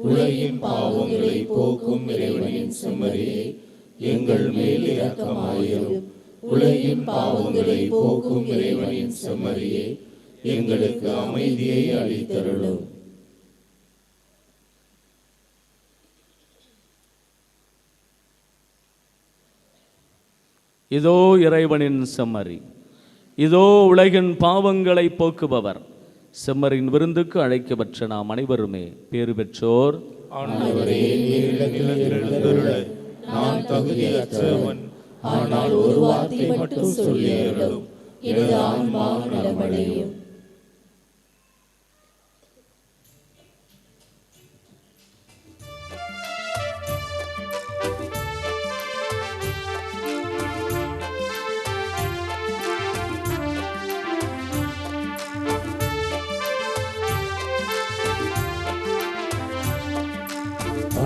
உலகின் பாவங்களை போக்கும் இறைவனின் செம்மறியே, எங்கள் மேல் இரக்கமாயிரும். உலகின் பாவங்களை போக்கும் இறைவனின் செம்மறியே, எங்களுக்கு அமைதியை அளித்தருளும். இதோ இறைவனின் செம்மறி, இதோ உலகின் பாவங்களை போக்குபவர். செம்மறியின் விருந்துக்கு அழைக்கப்பெற்ற நாம் அனைவருமே பேறு பெற்றோர். ஆண்டவரே, நீரிடத்தில் எழுந்தருள நான் தகுதியற்றவன். ஆனால் ஒரு வார்த்தை மட்டும் சொல்லியருளும், எனது ஆன்மா நலமடையும்.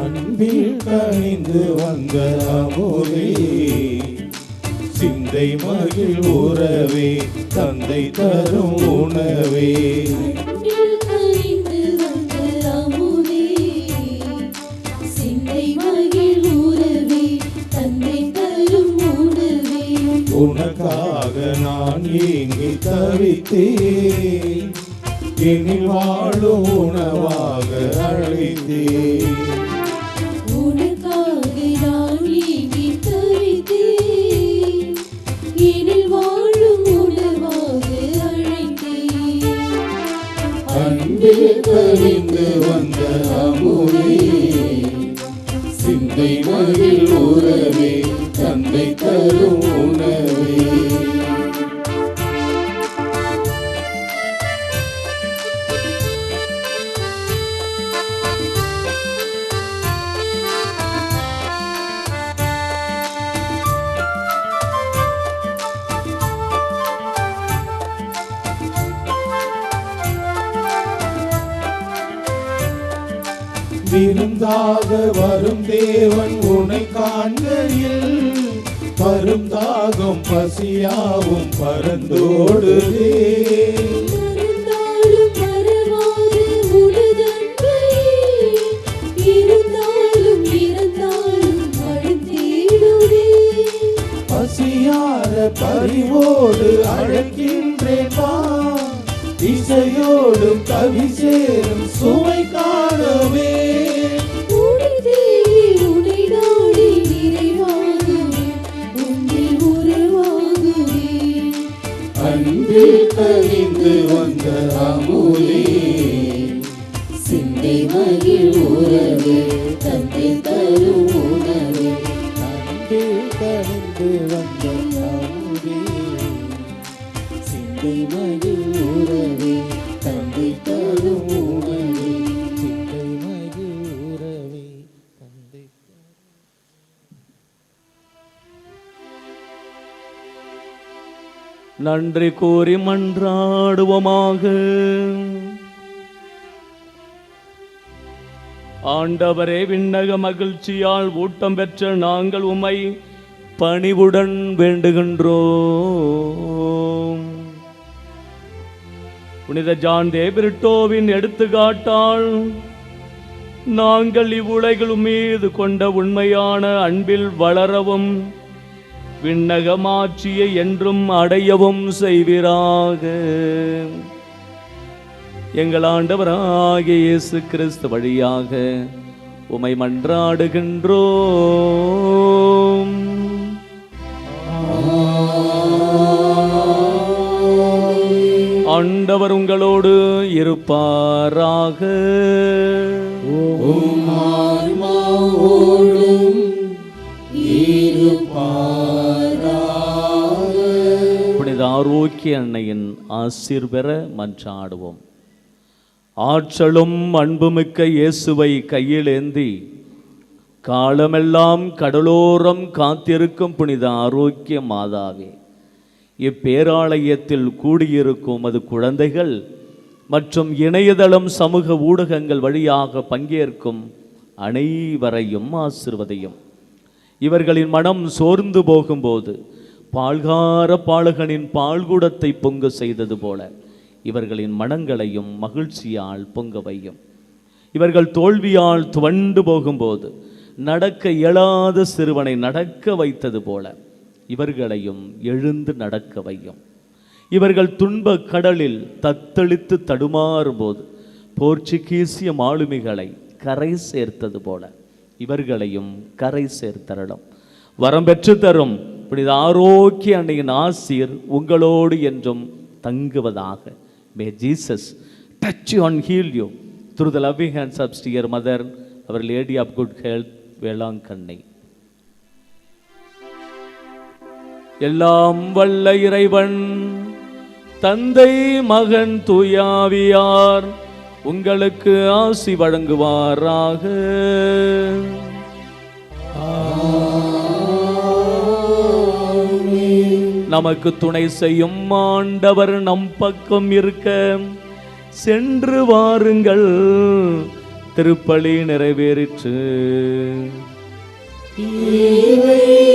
அன்பில் கனிந்து வந்த அமுதே, சிந்தை மகிழ் உறவே, தந்தை தரும் உணவே. அன்பில் கனிந்து வந்த அமுதே, சிந்தை மகிழ் உறவே, தந்தை தரும் உணவே. உனக்காக நான் ஏங்கி தவித்தேன், எனில் வாழும் உணவாக அழைத்தேன். உனக்காக நான் ஏங்கி தவித்தேன், எனில் வாழும் உணவாக அழைத்தேன். அன்பில் கனிந்து வந்த அமுதே, சிந்தை மகிழ் உறவே, தந்தை தரும் உணவே. விருந்தாக வரும் தேவன் உன்னை காண்கையில், வரும் தாகம் பசியாவும் பறந்தோடுதே. மறந்தாலும் மறவாது உனதன்பை, இருந்தாலும் இறந்தாலும் மனம் தேடுதே. பசியார பறிவோடு அழைக்கின்றேன் வா, இசையோடும் கவி சேரும் சுவை காணவே. உன்னை தேடி உன்னை நாடி நிறைவாகுவேன், உன்னில் உறவாகுவேன். அன்பில் கனிந்து வந்த அமுதே, சிந்தை மகிழ் உறவே, தந்தை தரும் உணவே. அன்பில் கனிந்து வந்த அமுதே, சிந்தை மகிழ் உறவே, தந்தை தரும் உணவே. சிந்தை மகிழ் உறவே, தந்தை. நன்றி கூறி மன்றாடுவோமாக. ஆண்டவரே, விண்ணக மகிழ்ச்சியால் ஊட்டம் பெற்ற நாங்கள் உம்மை பணிவுடன் வேண்டுகின்றோம். புனித ஜான் தேபிரிட்டோவின் எடுத்துக்காட்டால் நாங்கள் இவ்வுலகில் மீது கொண்ட உண்மையான அன்பில் வளரவும் விண்ணகமாட்சியை என்றும் அடையவும் செய்வீராக. எங்கள் ஆண்டவராகிய இயேசு கிறிஸ்து வழியாக உம்மை மன்றாடுகின்றோம். ஆண்டவர் உங்களோடு இருப்பாராக. உம் ஆன்மாவோடும் இருப்பாராக. புனித ஆரோக்கிய அன்னையின் ஆசீர் பெற மன்றாடுவோம். ஆற்றலும் அன்புமிக்க இயேசுவை கையில் ஏந்தி காலமெல்லாம் கடலோரம் காத்திருக்கும் புனித ஆரோக்கிய மாதாவே, இப்பேராலயத்தில் கூடியிருக்கும் அது குழந்தைகள் மற்றும் இணையதளம் சமூக ஊடகங்கள் வழியாக பங்கேற்கும் அனைவரையும் ஆசிர்வதையும். இவர்களின் மனம் சோர்ந்து போகும்போது பால்கார பாலகனின் பால்குடத்தை பொங்க செய்தது போல இவர்களின் மனங்களையும் மகிழ்ச்சியால் பொங்க வையும். இவர்கள் தோல்வியால் துவண்டு போகும்போது நடக்க இயலாத சிறுவனை நடக்க வைத்தது போல இவர்களையும் எழுந்து நடக்க வையும். இவர்கள் துன்ப கடலில் தத்தளித்து தடுமாறும் போது போர்ச்சுகீசிய மாலுமிகளை கரை சேர்த்தது போல இவர்களையும் கரை சேர்த்தரலும். வரம் பெற்று தரும் புனித ஆரோக்கிய அன்னையின் ஆசீர் உங்களோடு என்றும் தங்குவதாக. May Jesus touch you and heal you through the loving hands of dear Mother, our Lady of Good Health, Velankanni. எல்லாம் வல்ல இறைவன் தந்தை மகன் தூயாவியார் உங்களுக்கு ஆசி வழங்குவாராக. நமக்கு துணை செய்யும் ஆண்டவர் நம் பக்கம் இருக்க சென்று வாருங்கள், திருப்பலி நிறைவேறிற்று. இறைவா